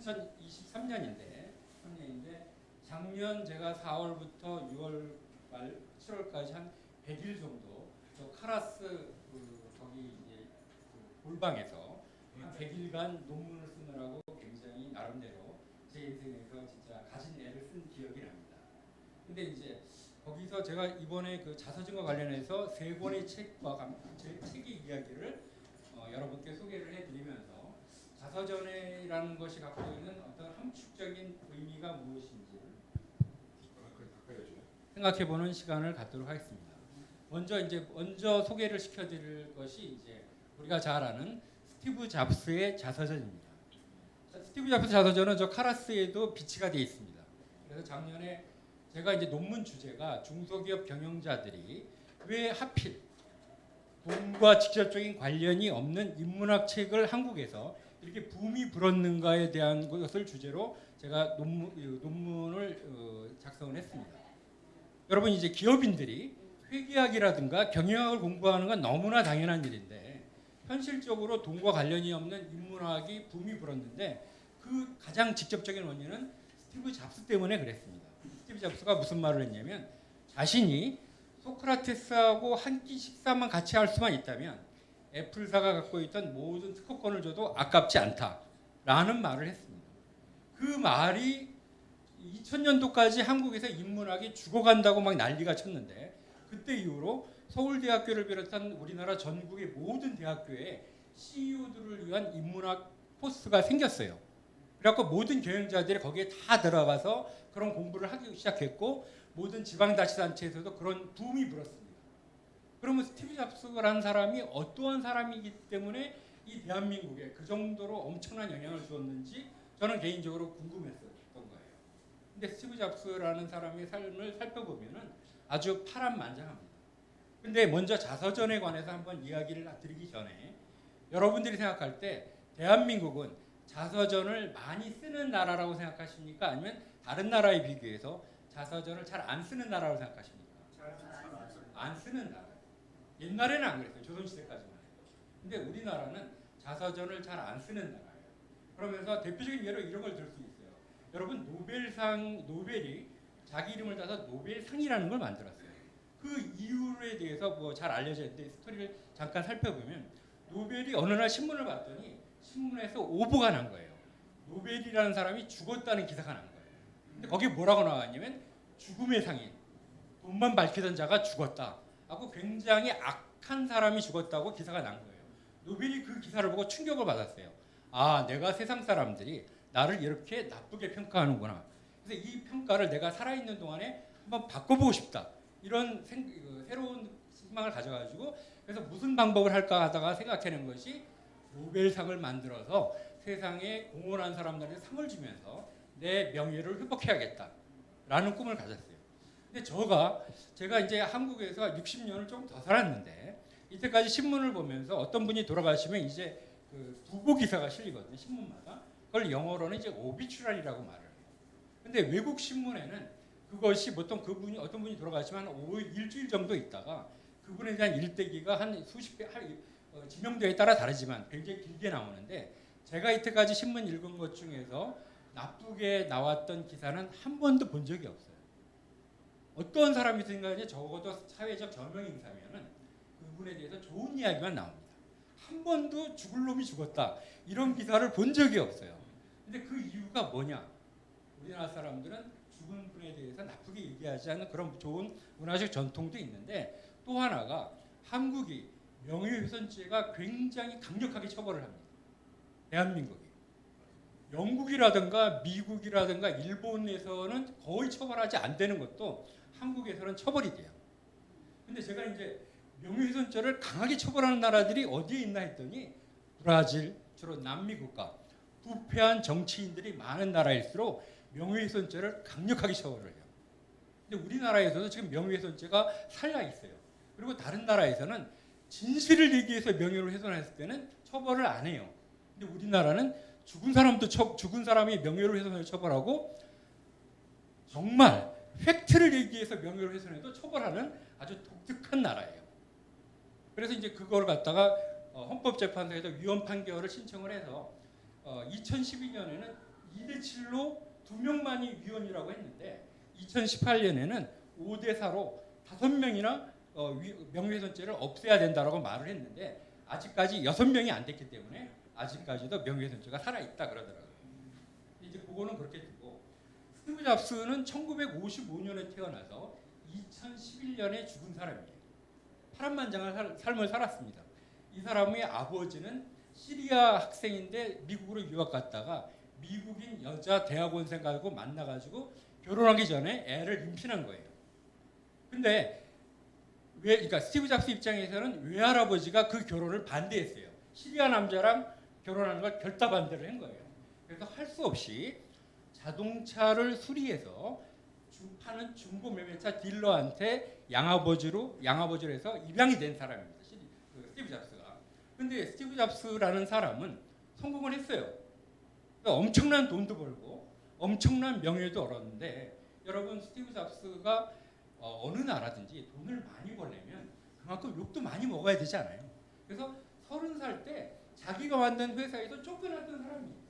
2023년인데 작년 제가 4월부터 6월 말 7월까지 한 100일 정도 저 카라스 거기 이제 골방에서 한 100일간 논문을 쓰느라고 굉장히 나름대로 제 인생에서 진짜 가진 애를 쓴 기억이 납니다. 근데 이제 거기서 제가 이번에 그 자서전과 관련해서 세 권의 책과 제 책의 이야기를 여러분께 소개를 해드리면서 자서전이라는 것이 갖고 있는 어떤 함축적인 의미가 무엇인지를 생각해보는 시간을 갖도록 하겠습니다. 먼저 소개를 시켜드릴 것이 이제 우리가 잘 아는 스티브 잡스의 자서전입니다. 스티브 잡스 자서전은 저 카라스에도 비치가 되어 있습니다. 그래서 작년에 제가 이제 논문 주제가 중소기업 경영자들이 왜 하필 돈과 직접적인 관련이 없는 인문학 책을 한국에서 이렇게 붐이 불었는가에 대한 것을 주제로 제가 논문을 작성을 했습니다. 여러분 이제 기업인들이 회계학이라든가 경영학을 공부하는 건 너무나 당연한 일인데 현실적으로 돈과 관련이 없는 인문학이 붐이 불었는데 그 가장 직접적인 원인은 스티브 잡스 때문에 그랬습니다. 스티브 잡스가 무슨 말을 했냐면 자신이 소크라테스하고 한 끼 식사만 같이 할 수만 있다면 애플사가 갖고 있던 모든 특허권을 줘도 아깝지 않다라는 말을 했습니다. 그 말이 2000년도까지 한국에서 인문학이 죽어간다고 막 난리가 쳤는데 그때 이후로 서울대학교를 비롯한 우리나라 전국의 모든 대학교에 CEO들을 위한 인문학 포스가 생겼어요. 그래갖고 모든 경영자들이 거기에 다 들어가서 그런 공부를 하기 시작했고 모든 지방자치단체에서도 그런 붐이 불었습니다. 그러면 스티브 잡스라는 사람이 어떠한 사람이기 때문에 이 대한민국에 그 정도로 엄청난 영향을 주었는지 저는 개인적으로 궁금했었던 거예요. 근데 스티브 잡스라는 사람의 삶을 살펴보면은 아주 파란만장합니다. 근데 먼저 자서전에 관해서 한번 이야기를 드리기 전에 여러분들이 생각할 때 대한민국은 자서전을 많이 쓰는 나라라고 생각하십니까? 아니면 다른 나라에 비교해서 자서전을 잘 안 쓰는 나라라고 생각하십니까? 안 쓰는 나라. 옛날에는 안 그랬어요. 조선시대까지만 해도. 근데 우리나라는 자서전을 잘 안 쓰는 나라예요. 그러면서 대표적인 예로 이런 걸 들 수 있어요. 여러분 노벨이 자기 이름을 따서 노벨상이라는 걸 만들었어요. 그 이유에 대해서 뭐 잘 알려져 있는데 스토리를 잠깐 살펴보면 노벨이 어느 날 신문을 봤더니 신문에서 오보가 난 거예요. 노벨이라는 사람이 죽었다는 기사가 난 거예요. 근데 거기에 뭐라고 나왔냐면 죽음의 상인, 돈만 밝히던 자가 죽었다 하고 굉장히 악한 사람이 죽었다고 기사가 난 거예요. 노벨이 그 기사를 보고 충격을 받았어요. 아, 내가 세상 사람들이 나를 이렇게 나쁘게 평가하는구나. 그래서 이 평가를 내가 살아있는 동안에 한번 바꿔보고 싶다. 이런 새로운 희망을 가져가지고 그래서 무슨 방법을 할까 하다가 생각해낸 것이 노벨상을 만들어서 세상에 공헌한 사람들한테 상을 주면서 내 명예를 회복해야겠다라는 꿈을 가졌어요. 근데 제가 이제 한국에서 60년을 좀 더 살았는데 이때까지 신문을 보면서 어떤 분이 돌아가시면 이제 그 부고 기사가 실리거든요. 신문마다. 그걸 영어로는 이제 오비추럴이라고 말을 해요. 근데 외국 신문에는 그것이 보통 어떤 분이 돌아가시면 한 일주일 정도 있다가 그분에 대한 일대기가 한 수십 배, 지명도에 따라 다르지만 굉장히 길게 나오는데 제가 이때까지 신문 읽은 것 중에서 나쁘게 나왔던 기사는 한 번도 본 적이 없어요. 어떤 사람이든 간에 적어도 사회적 저명인사면은 그분에 대해서 좋은 이야기만 나옵니다. 한 번도 죽을 놈이 죽었다 이런 기사를 본 적이 없어요. 근데 그 이유가 뭐냐? 우리나라 사람들은 죽은 분에 대해서 나쁘게 얘기하지 않는 그런 좋은 문화적 전통도 있는데 또 하나가 한국이 명예훼손죄가 굉장히 강력하게 처벌을 합니다. 대한민국이. 영국이라든가 미국이라든가 일본에서는 거의 처벌하지 안 되는 것도 한국에서는 처벌이 돼요. 근데 제가 이제 명예훼손죄를 강하게 처벌하는 나라들이 어디에 있나 했더니 브라질, 주로 남미 국가, 부패한 정치인들이 많은 나라일수록 명예훼손죄를 강력하게 처벌을 해요. 근데 우리나라에서도 지금 명예훼손죄가 살아 있어요. 그리고 다른 나라에서는 진실을 얘기해서 명예를 훼손했을 때는 처벌을 안 해요. 근데 우리나라는 죽은 사람이 명예를 훼손을 처벌하고 정말 팩트를 얘기해서 명예를 훼손해도 처벌하는 아주 독특한 나라예요. 그래서 이제 그걸 갖다가 헌법재판소에서 위헌 판결을 신청을 해서 2012년에는 2대 7로 2명만이 위원이라고 했는데 2018년에는 5대 4로 5명이나 명예훼손죄를 없애야 된다라고 말을 했는데 아직까지 6명이 안 됐기 때문에 아직까지도 명예훼손죄가 살아있다 그러더라고요. 이제 그거는 그렇게 두고 스티브 잡스는 1955년에 태어나서 2011년에 죽은 사람이에요. 파란만장한 삶을 살았습니다. 이 사람의 아버지는 시리아 학생인데 미국으로 유학 갔다가 미국인 여자 대학원생 가지고 만나가지고 결혼하기 전에 애를 임신한 거예요. 근데 그러니까 스티브 잡스 입장에서는 외할아버지가 그 결혼을 반대했어요. 시리아 남자랑 결혼하는 걸 결단 반대를 한 거예요. 그래서 할 수 없이 자동차를 수리해서 파는 중고 매매차 딜러한테 양아버지로 해서 입양이 된 사람입니다. 스티브 잡스가. 근데 스티브 잡스라는 사람은 성공을 했어요. 그러니까 엄청난 돈도 벌고 엄청난 명예도 얻었는데 여러분 스티브 잡스가 어느 나라든지 돈을 많이 벌려면 그만큼 욕도 많이 먹어야 되지 않아요? 그래서 30살 때 자기가 만든 회사에서 쫓겨났던 사람이에요.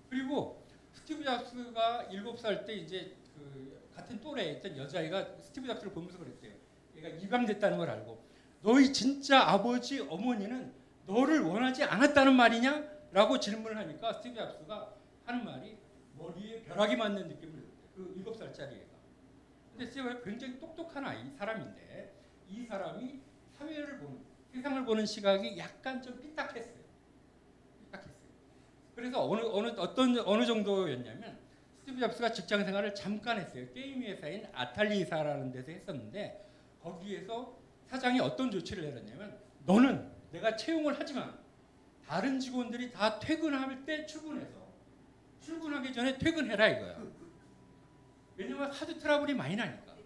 그리고 스티브 잡스가 7살 때 이제 그 같은 또래에 있던 여자애가 스티브 잡스를 보면서 그랬대요. 얘가 입양됐다는 걸 알고 너희 진짜 아버지 어머니는 너를 원하지 않았다는 말이냐? 라고 질문을 하니까 스티브 잡스가 하는 말이 머리에 벼락이 맞는 느낌을 줬대요. 그 7살짜리 애가. 근데 스티브가 굉장히 똑똑한 사람인데 이 사람이 세상을 보는 시각이 약간 좀 삐딱했어요. 그래서 어느 정도였냐면 스티브 잡스가 직장 생활을 잠깐 했어요. 게임 회사인 아탈리사라는 데서 했었는데 거기에서 사장이 어떤 조치를 내렸냐면 너는 내가 채용을 하지만 다른 직원들이 다 퇴근할 때 출근하기 전에 퇴근해라 이거야. 왜냐면 하도 트러블이 많이 나니까.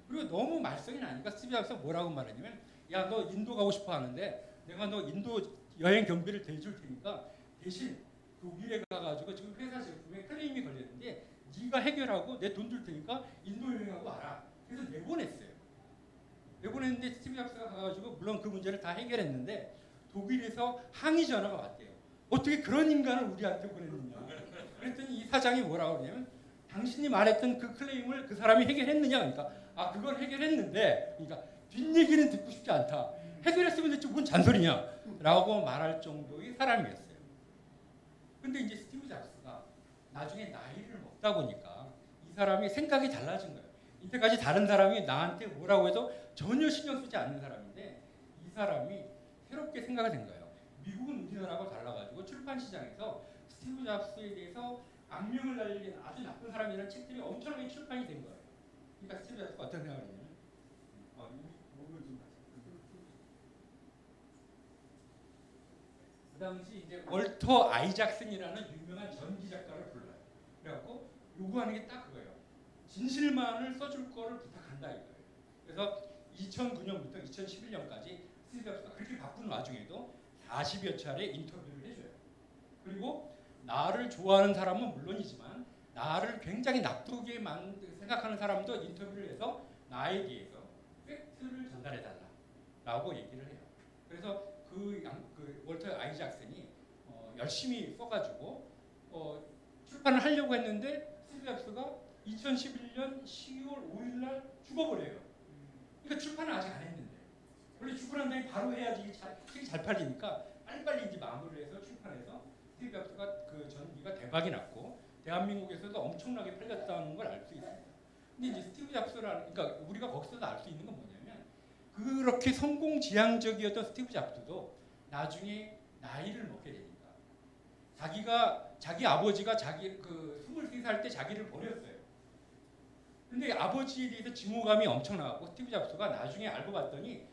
그리고 너무 말썽이 나니까 스티브 잡스가 뭐라고 말했냐면 야 너 인도 가고 싶어 하는데 내가 너 인도 여행 경비를 대줄 테니까 대신 독일에 가가지고 지금 회사 제품에 클레임이 걸렸는데 네가 해결하고 내 돈 줄 테니까 인도 여행하고 와라. 그래서 내보냈는데 스티브 잡스가 가가지고 물론 그 문제를 다 해결했는데 독일에서 항의 전화가 왔대요. 어떻게 그런 인간을 우리한테 보냈느냐. 그랬더니 이 사장이 뭐라고 그러냐면 당신이 말했던 그 클레임을 그 사람이 해결했느냐. 그러니까 아 그건 해결했는데 그러니까 뒷얘기는 듣고 싶지 않다. 해결했으면 됐지 뭔 잔소리냐. 라고 말할 정도의 사람이었어요. 근데 이제 스티브 잡스가 나중에 나이를 먹다 보니까 이 사람이 생각이 달라진 거예요. 이때까지 다른 사람이 나한테 뭐라고 해도 전혀 신경 쓰지 않는 사람인데 이 사람이 새롭게 생각이 된 거예요. 미국은 우리나라하고 달라가지고 출판 시장에서 스티브 잡스에 대해서 악명을 날리는 아주 나쁜 사람이라는 책들이 엄청나게 출판이 된 거예요. 그러니까 스티브 잡스가 어떤 생각을 했냐면 그 당시 이제 월터 아이작슨이라는 유명한 전기 작가를 불러요. 그래갖고 요구하는 게 딱 그거예요. 진실만을 써줄 거를 부탁한다 이거예요. 그래서 2009년부터 2011년까지 스티브 잡스가 그렇게 바쁜 와중에도 40여 차례 인터뷰를 해줘요. 그리고 나를 좋아하는 사람은 물론이지만 나를 굉장히 나쁘게 생각하는 사람도 인터뷰를 해서 나에 대해서 팩트를 전달해달라라고 얘기를 해요. 그래서 그 월터 아이작슨이 열심히 써가지고 출판을 하려고 했는데 스티브 잡스가 2011년 12월 5일날 죽어버려요. 그러니까 출판을 아직 안 했는데 원래 죽고 난 다음에 바로 해야지 책이 잘 팔리니까 빨리빨리 이제 마무리를 해서 출판해서 스티브 잡스가 그 전기가 대박이 났고 대한민국에서도 엄청나게 팔렸다는 걸 알 수 있습니다. 근데 이제 스티브 잡스라는 그러니까 우리가 거기서도 알 수 있는 건 뭐냐면 그렇게 성공지향적이었던 스티브 잡스도 나중에 나이를 먹게 되니까 자기 아버지가 자기 그 23살 때 자기를 버렸어요. 근데 아버지에 대해서 증오감이 엄청나고 스티브 잡스가 나중에 알고 봤더니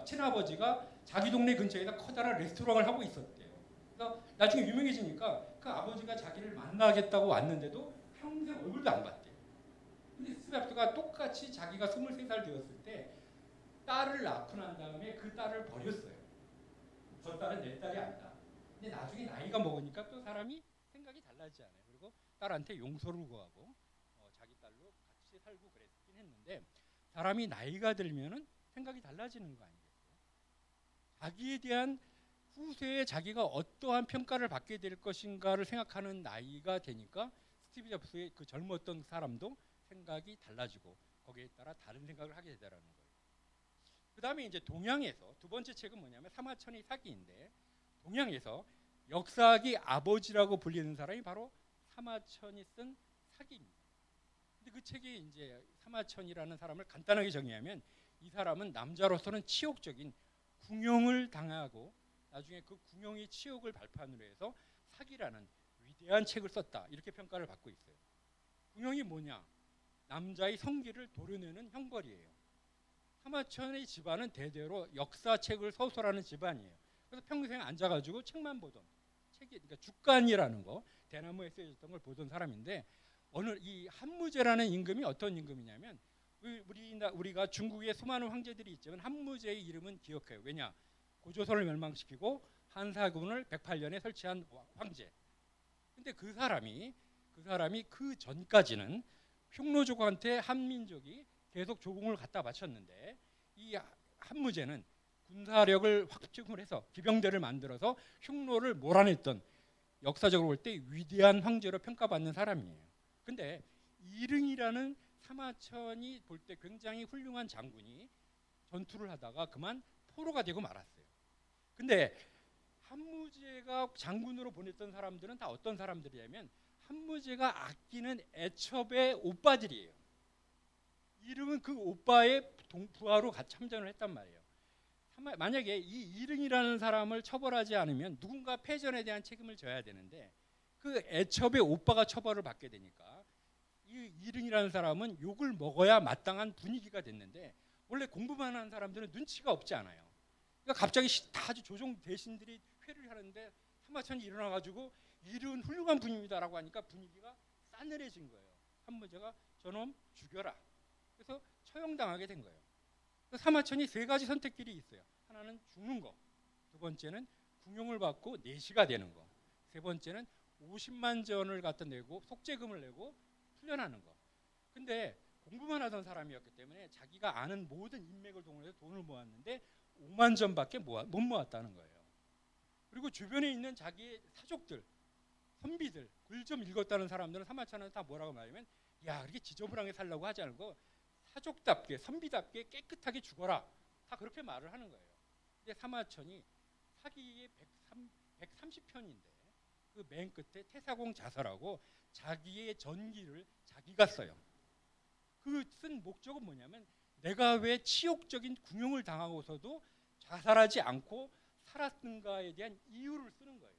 친아버지가 자기 동네 근처에다 커다란 레스토랑을 하고 있었대요. 그래서 나중에 유명해지니까 그 아버지가 자기를 만나겠다고 왔는데도 평생 얼굴도 안 봤대요. 근데 스티브 잡스가 똑같이 자기가 23살 되었을 때 딸을 낳고 난 다음에 그 딸을 버렸어요. 저 딸은 내 딸이 아니다. 근데 나중에 나이가 먹으니까 또 사람이 생각이 달라지지 않아요. 그리고 딸한테 용서를 구하고 자기 딸로 같이 살고 그랬긴 했는데 사람이 나이가 들면은 생각이 달라지는 거 아니겠어요? 자기에 대한 후세에 자기가 어떠한 평가를 받게 될 것인가를 생각하는 나이가 되니까 스티브 잡스의 그 젊었던 사람도 생각이 달라지고 거기에 따라 다른 생각을 하게 되더라는 거예요. 그 다음에 이제 동양에서 두 번째 책은 뭐냐면 사마천이 사기인데, 동양에서 역사학의 아버지라고 불리는 사람이 바로 사마천이 쓴 사기입니다. 근데 그 책이 이제 사마천이라는 사람을 간단하게 정의하면, 이 사람은 남자로서는 치욕적인 궁용을 당하고 나중에 그 궁용의 치욕을 발판으로 해서 사기라는 위대한 책을 썼다, 이렇게 평가를 받고 있어요. 궁용이 뭐냐? 남자의 성기를 도려내는 형벌이에요. 사마천의 집안은 대대로 역사책을 서술하는 집안이에요. 그래서 평생 앉아가지고 책만 보던, 책이 그러니까 주간이라는 거, 대나무에 쓰여졌던 걸 보던 사람인데, 어느 이 한무제라는 임금이 어떤 임금이냐면, 우리가 중국에 수많은 황제들이 있지만 한무제의 이름은 기억해요. 왜냐? 고조선을 멸망시키고 한사군을 108년에 설치한 황제. 근데 그 사람이 그 전까지는 흉노족한테 한민족이 계속 조공을 갖다 바쳤는데, 이 한무제는 군사력을 확충을 해서 기병대를 만들어서 흉노를 몰아냈던, 역사적으로 볼 때 위대한 황제로 평가받는 사람이에요. 근데 이릉이라는 사마천이 볼 때 굉장히 훌륭한 장군이 전투를 하다가 그만 포로가 되고 말았어요. 근데 한무제가 장군으로 보냈던 사람들은 다 어떤 사람들이냐면 한무제가 아끼는 애첩의 오빠들이에요. 이릉은 그 오빠의 부하로 같이 참전을 했단 말이에요. 만약에 이 이릉이라는 사람을 처벌하지 않으면 누군가 패전에 대한 책임을 져야 되는데, 그 애첩의 오빠가 처벌을 받게 되니까 이 이릉이라는 사람은 욕을 먹어야 마땅한 분위기가 됐는데, 원래 공부만 하는 사람들은 눈치가 없지 않아요. 그러니까 갑자기 다 아주 조종 대신들이 회를 하는데 사마천이 일어나가지고 이릉은 훌륭한 분입니다라고 하니까 분위기가 싸늘해진 거예요. 한무제가 저놈 죽여라. 그래서 처형당하게 된 거예요. 사마천이 세 가지 선택길이 있어요. 하나는 죽는 거, 두 번째는 궁용을 받고 내시가 되는 거, 세 번째는 50만 전을 갖다 내고 속죄금을 내고 풀려나는 거. 근데 공부만 하던 사람이었기 때문에 자기가 아는 모든 인맥을 동원해서 돈을 모았는데 5만 전밖에 못 모았다는 거예요. 그리고 주변에 있는 자기의 사족들, 선비들, 글 좀 읽었다는 사람들은 사마천한테 다 뭐라고 말하면, 야, 그렇게 지저분하게 살려고 하지 않고 사족답게, 선비답게 깨끗하게 죽어라, 다 그렇게 말을 하는 거예요. 근데 사마천이 사기의 130편인데 그 맨 끝에 태사공 자서라고 자기의 전기를 자기가 써요. 그 쓴 목적은 뭐냐면, 내가 왜 치욕적인 궁용을 당하고서도 자살하지 않고 살았는가에 대한 이유를 쓰는 거예요.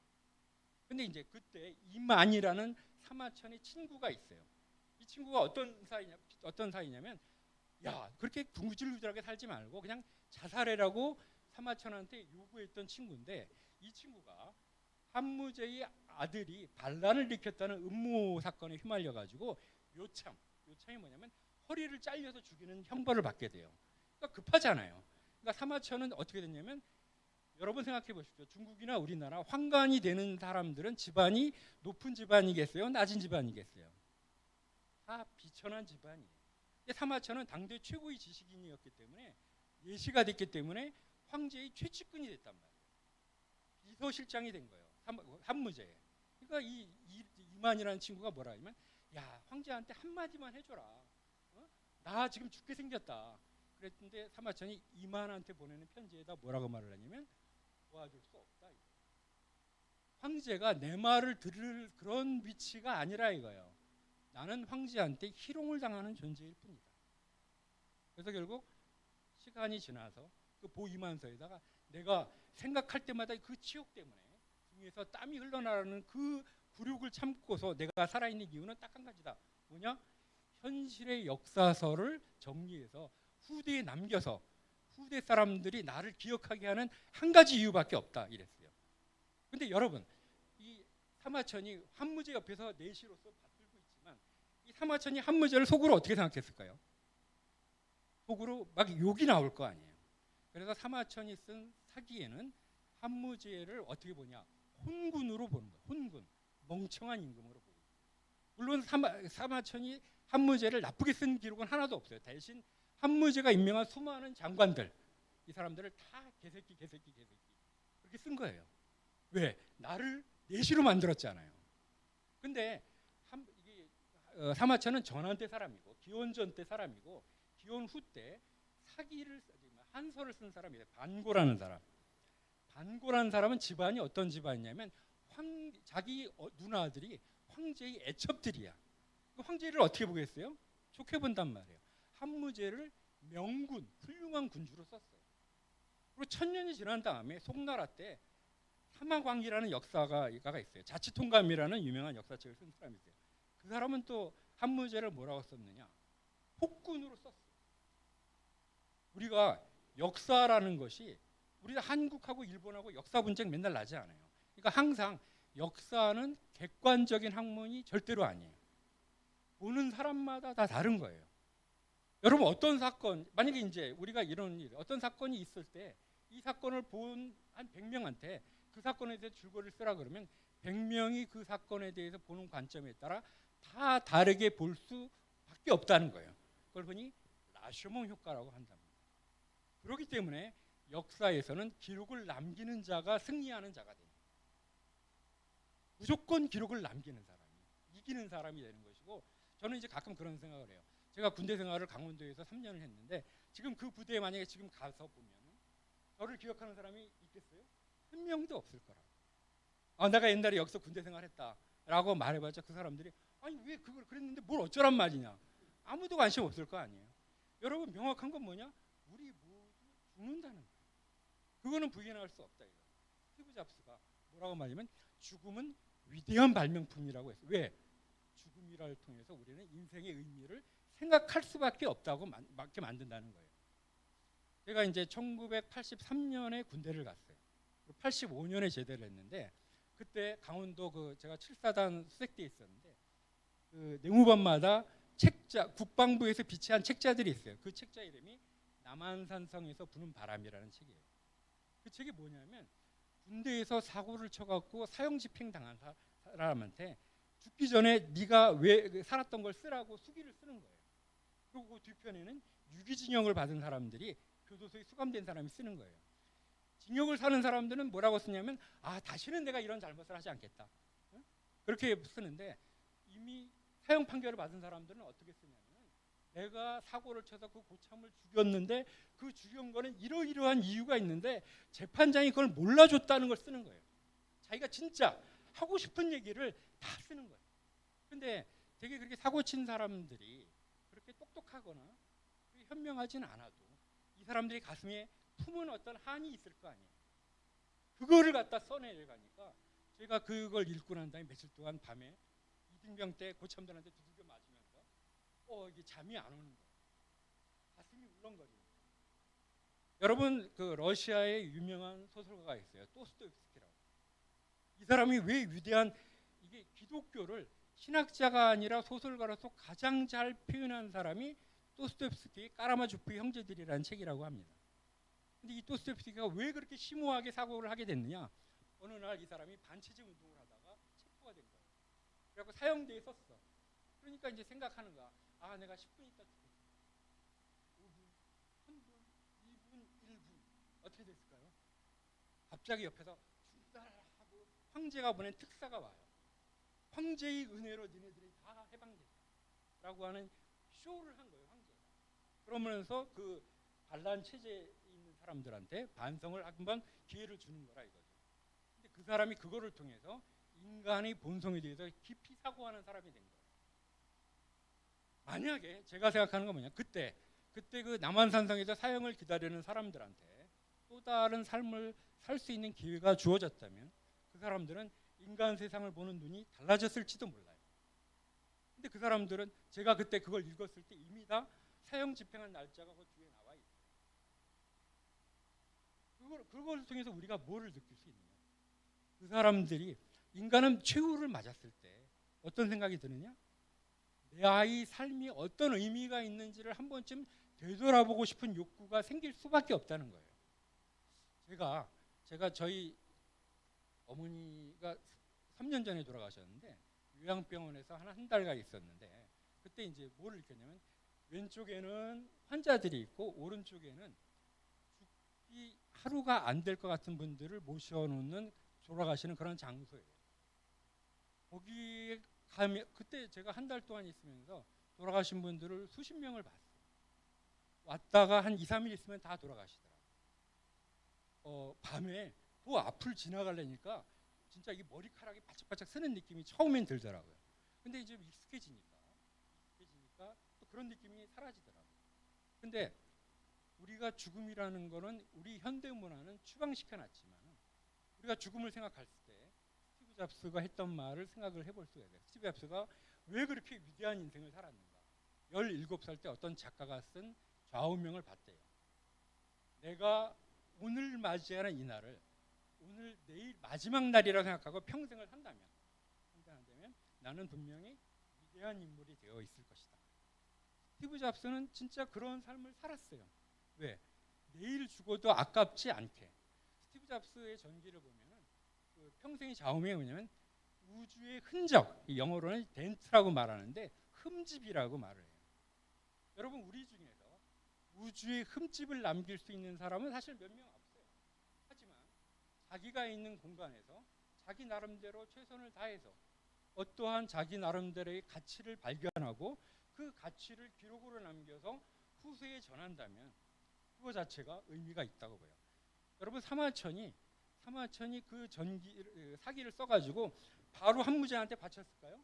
근데 이제 그때 이만이라는 사마천의 친구가 있어요. 이 친구가 어떤 사이냐면, 야, 그렇게 구질구질하게 살지 말고 그냥 자살해라고 사마천한테 요구했던 친구인데, 이 친구가 한무제의 아들이 반란을 일으켰다는 음모 사건에 휘말려가지고 요참이 뭐냐면 허리를 잘려서 죽이는 형벌을 받게 돼요. 그러니까 급하잖아요. 그러니까 사마천은 어떻게 됐냐면, 여러분 생각해 보십시오. 중국이나 우리나라 황관이 되는 사람들은 집안이 높은 집안이겠어요? 낮은 집안이겠어요? 다 비천한 집안이에요. 사마천은 당대 최고의 지식인이었기 때문에, 예시가 됐기 때문에 황제의 최측근이 됐단 말이에요. 비서실장이 된 거예요. 한무제. 그러니까 이만이라는 친구가 뭐라 하냐면, 야, 황제한테 한마디만 해줘라. 나 지금 죽게 생겼다. 그랬는데 사마천이 이만한테 보내는 편지에다 뭐라고 말을 하냐면, 도와줄 수 없다. 황제가 내 말을 들을 그런 위치가 아니라 이거예요. 나는 황제한테 희롱을 당하는 존재일 뿐이다. 그래서 결국 시간이 지나서 그 보이만서에다가 내가 생각할 때마다 그 치욕 때문에 등에서 땀이 흘러나가는 그 굴욕을 참고서 내가 살아있는 이유는 딱 한 가지다. 뭐냐? 현실의 역사서를 정리해서 후대에 남겨서 후대 사람들이 나를 기억하게 하는 한 가지 이유밖에 없다, 이랬어요. 근데 여러분, 이 사마천이 한무제 옆에서 내시로서 받들고 있지만, 이 사마천이 한무제를 속으로 어떻게 생각했을까요? 속으로 막 욕이 나올 거 아니에요. 그래서 사마천이 쓴 사기에는 한무제를 어떻게 보냐? 혼군으로 보는 거예요. 혼군, 멍청한 임금으로 보고. 물론 사마천이 한무제를 나쁘게 쓴 기록은 하나도 없어요. 대신 한무제가 임명한 수많은 장관들, 이 사람들을 다 개새끼 그렇게 그렇게 쓴 거예요. 왜? 나를 내시로 만들었잖아요. 근데 이게 사마천은 전한 때 사람이고 기원전 때 사람이고 기원 후 때 사기를 한서를 쓴 사람이에요. 반고라는 사람. 반고라는 사람은 집안이 어떤 집안이냐면 자기 누나들이 황제의 애첩들이야. 그 황제를 어떻게 보겠어요? 좋게 본단 말이에요. 한무제를 명군, 훌륭한 군주로 썼어요. 그리고 천년이 지난 다음에 송나라 때 사마광이라는 역사가 있어요. 자치통감이라는 유명한 역사책을 쓴 사람이 있어요. 그 사람은 또 한무제를 뭐라고 썼느냐? 폭군으로 썼어요. 우리가 역사라는 것이 우리가 한국하고 일본하고 역사 분쟁 맨날 나지 않아요. 그러니까 항상 역사는 객관적인 학문이 절대로 아니에요. 보는 사람마다 다 다른 거예요. 여러분 어떤 사건, 만약에 이제 우리가 이런 일, 어떤 사건이 있을 때 이 사건을 본 한 100명한테 그 사건에 대해서 줄거리를 쓰라 그러면 100명이 그 사건에 대해서 보는 관점에 따라 다 다르게 볼 수밖에 없다는 거예요. 그걸 흔히 라쇼몽 효과라고 한답니다. 그렇기 때문에 역사에서는 기록을 남기는 자가 승리하는 자가 돼요. 무조건 기록을 남기는 사람이 이기는 사람이 되는 것이고, 저는 이제 가끔 그런 생각을 해요. 제가 군대 생활을 강원도에서 3년을 했는데 지금 그 부대에 만약에 지금 가서 보면 저를 기억하는 사람이 있겠어요? 한 명도 없을 거라고. 내가 옛날에 여기서 군대 생활했다라고 말해봤자 그 사람들이 아니 왜 그걸 그랬는데 뭘 어쩌란 말이냐. 아무도 관심 없을 거 아니에요. 여러분 명확한 건 뭐냐? 우리 모두 죽는다는 거예요. 그거는 부인할 수 없다. 이거. 스티브 잡스가 뭐라고 말하냐면 죽음은 위대한 발명품이라고 했어요. 왜? 죽음이라를 통해서 우리는 인생의 의미를 생각할 수밖에 없다고 맞게 만든다는 거예요. 제가 이제 1983년에 군대를 갔어요. 85년에 제대를 했는데 그때 강원도 제가 7사단 수색대에 있었는데 그 내무반마다 책자, 국방부에서 비치한 책자들이 있어요. 그 책자 이름이 남한산성에서 부는 바람이라는 책이에요. 그 책이 뭐냐면 군대에서 사고를 쳐갖고 사형집행 당한 사람한테 죽기 전에 네가 왜 살았던 걸 쓰라고 수기를 쓰는 거예요. 그리고 그 뒤편에는 유기징역을 받은 사람들이 교도소에 수감된 사람이 쓰는 거예요. 징역을 사는 사람들은 뭐라고 쓰냐면 다시는 내가 이런 잘못을 하지 않겠다. 응? 그렇게 쓰는데 이미 사형 판결을 받은 사람들은 어떻게 쓰냐면 내가 사고를 쳐서 그 고참을 죽였는데 그 죽인 거는 이러이러한 이유가 있는데 재판장이 그걸 몰라줬다는 걸 쓰는 거예요. 자기가 진짜 하고 싶은 얘기를 다 쓰는 거예요. 근데 되게 그렇게 사고 친 사람들이 그렇게 똑똑하거나 현명하진 않아도 이 사람들이 가슴에 품은 어떤 한이 있을 거 아니에요. 그거를 갖다 써내려가니까 제가 그걸 읽고 난 다음에 며칠 동안 밤에 이등병 때 고참들한테 두들겨 맞으면서 이게 잠이 안 오는 거예요. 가슴이 울렁거리는 거예요. 여러분 그 러시아의 유명한 소설가가 있어요. 도스토옙스키라고. 이 사람이 왜 위대한 이게 기독교를 신학자가 아니라 소설가로서 가장 잘 표현한 사람이 도스토옙스키의 까라마조프의 형제들이라는 책이라고 합니다. 근데 이 도스토옙스키가 왜 그렇게 심오하게 사고를 하게 됐느냐? 어느 날 이 사람이 반체제 운동을 하다가 체포가 된 거예요. 그래서 사형대에 섰어. 그러니까 이제 생각하는 거야. 내가 10분 있다 죽겠어. 5분, 3분, 2분, 1분 어떻게 됐을까요? 갑자기 옆에서 죽다라 하고 황제가 보낸 특사가 와요. 황제의 은혜로 니네들이 다 해방됐다라고 하는 쇼를 한 거예요. 황제가. 그러면서 그 반란 체제에 있는 사람들한테 반성을 한번 기회를 주는 거라 이거죠. 근데 그 사람이 그거를 통해서 인간의 본성에 대해서 깊이 사고하는 사람이 된 거예요. 만약에 제가 생각하는 건 뭐냐, 그때 그 남한산성에서 사형을 기다리는 사람들한테 또 다른 삶을 살 수 있는 기회가 주어졌다면 그 사람들은 인간 세상을 보는 눈이 달라졌을지도 몰라요. 근데 그 사람들은 제가 그때 그걸 읽었을 때 이미 다 사형 집행한 날짜가 그 뒤에 나와 있어요. 그걸 통해서 우리가 뭐를 느낄 수 있느냐? 그 사람들이 인간은 최후를 맞았을 때 어떤 생각이 드느냐? 내 아이 삶이 어떤 의미가 있는지를 한 번쯤 되돌아보고 싶은 욕구가 생길 수밖에 없다는 거예요. 제가 저희 어머니가 3년 전에 돌아가셨는데 요양병원에서 한 달간 있었는데 그때 이제 뭐를 느꼈냐면 왼쪽에는 환자들이 있고 오른쪽에는 죽기 하루가 안 될 것 같은 분들을 모셔놓는 돌아가시는 그런 장소예요. 거기에 가면 그때 제가 한 달 동안 있으면서 돌아가신 분들을 수십 명을 봤어요. 왔다가 한 2, 3일 있으면 다 돌아가시더라고요. 밤에 그 앞을 지나가려니까 진짜 이 머리카락이 바짝바짝 쓰는 느낌이 처음엔 들더라고요. 근데 이제 익숙해지니까 또 그런 느낌이 사라지더라고요. 근데 우리가 죽음이라는 거는 우리 현대 문화는 추방시켜 놨지만 우리가 죽음을 생각할 때 스티브 잡스가 했던 말을 생각을 해볼 수가 있어요. 스티브 잡스가 왜 그렇게 위대한 인생을 살았는가? 17살 때 어떤 작가가 쓴 좌우명을 봤대요. 내가 오늘 맞이하는 이 날을 오늘 내일 마지막 날이라고 생각하고 평생을 산다면 나는 분명히 위대한 인물이 되어 있을 것이다. 스티브 잡스는 진짜 그런 삶을 살았어요. 왜? 내일 죽어도 아깝지 않게. 스티브 잡스의 전기를 보면은 그 평생의 좌우명이 뭐냐면 우주의 흔적, 영어로는 덴트라고 말하는데 흠집이라고 말을 해요. 여러분 우리 중에서 우주의 흠집을 남길 수 있는 사람은 사실 몇 명 없어요. 하지만 자기가 있는 공간에서 자기 나름대로 최선을 다해서 어떠한 자기 나름대로의 가치를 발견하고 그 가치를 기록으로 남겨서 후세에 전한다면 그거 자체가 의미가 있다고 봐요. 여러분 사마천이 그 사기를 써가지고 바로 한무제한테 바쳤을까요?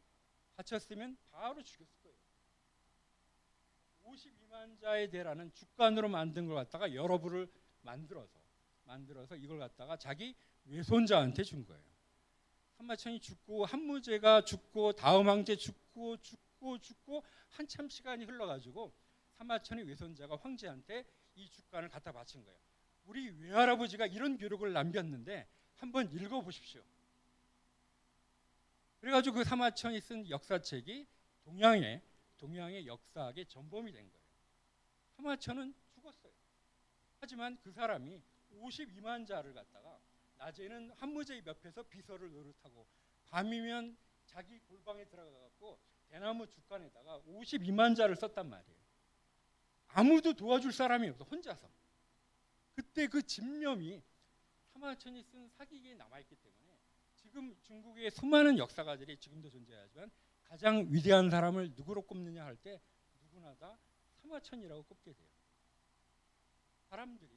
바쳤으면 바로 죽였을 거예요. 52만 자에 대라는 주간으로 만든 걸 갖다가 여러 부를 만들어서 이걸 갖다가 자기 외손자한테 준 거예요. 한마천이 죽고 한무제가 죽고 다음 황제 죽고 한참 시간이 흘러가지고 한마천의 외손자가 황제한테 이 주간을 갖다 바친 거예요. 우리 외할아버지가 이런 기록을 남겼는데 한번 읽어보십시오. 그래가지고 그 사마천이 쓴 역사책이 동양의 역사학의 전범이 된 거예요. 사마천은 죽었어요. 하지만 그 사람이 52만 자를 갖다가 낮에는 한무제의 옆에서 비서를 노릇하고 밤이면 자기 골방에 들어가갖고 대나무 주간에다가 52만 자를 썼단 말이에요. 아무도 도와줄 사람이 없어. 혼자서. 그때 그 집념이 사마천이 쓴 사기기에 남아있기 때문에 지금 중국의 수많은 역사가들이 지금도 존재하지만 가장 위대한 사람을 누구로 꼽느냐 할 때 누구나 다 사마천이라고 꼽게 돼요. 사람들이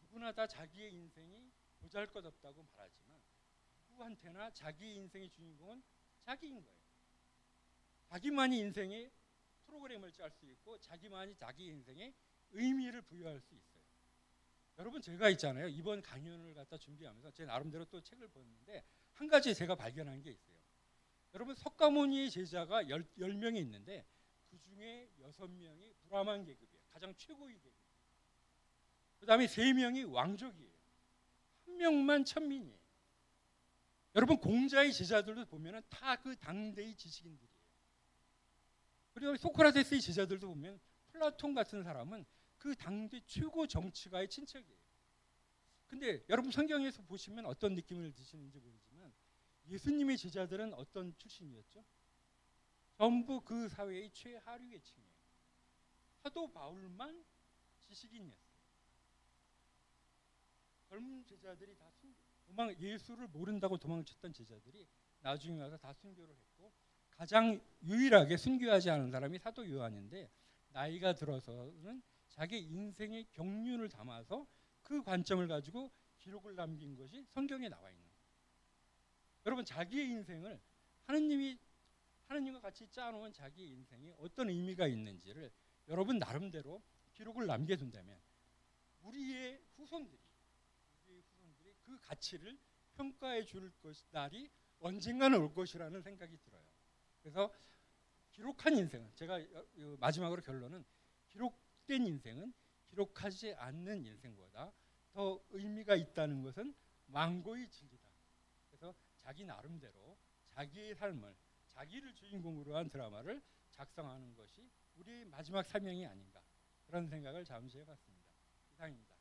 누구나 다 자기의 인생이 보잘것없다고 말하지만 누구한테나 자기 인생의 주인공은 자기인 거예요. 자기만이 인생의 프로그램을 짤 수 있고 자기만이 자기 인생에 의미를 부여할 수 있어요. 여러분 제가 있잖아요. 이번 강연을 갖다 준비하면서 제 나름대로 또 책을 봤는데 한 가지 제가 발견한 게 있어요. 여러분 석가모니의 제자가 10명이 있는데 그중에 6명이 브라만 계급이에요. 가장 최고의 계급. 그 다음에 3명이 왕족이에요. 한 명만 천민이에요. 여러분 공자의 제자들도 보면 다 그 당대의 지식인들이에요. 그리고 소크라테스의 제자들도 보면 플라톤 같은 사람은 그 당대 최고 정치가의 친척이에요. 근데 여러분 성경에서 보시면 어떤 느낌을 드시는지 모르지만 예수님의 제자들은 어떤 출신이었죠? 전부 그 사회의 최하류 계층이에요. 사도 바울만 지식인이었어요. 젊은 제자들이 다 예수를 모른다고 도망쳤던 제자들이 나중에 와서 다 순교를 했고 가장 유일하게 순교하지 않은 사람이 사도 요한인데 나이가 들어서는 자기 인생의 경륜을 담아서 그 관점을 가지고 기록을 남긴 것이 성경에 나와 있는 거예요. 여러분 자기의 인생을 하느님과 같이 짜놓은 자기의 인생에 어떤 의미가 있는지를 여러분 나름대로 기록을 남겨둔다면 우리의 후손들이 그 가치를 평가해 줄 날이 언젠가는 올 것이라는 생각이 들어요. 그래서 기록한 인생은 제가 마지막으로 결론은 기록된 인생은 기록하지 않는 인생보다 더 의미가 있다는 것은 망고의 진리다. 그래서 자기 나름대로 자기의 삶을 자기를 주인공으로 한 드라마를 작성하는 것이 우리의 마지막 사명이 아닌가 그런 생각을 잠시 해봤습니다. 이상입니다.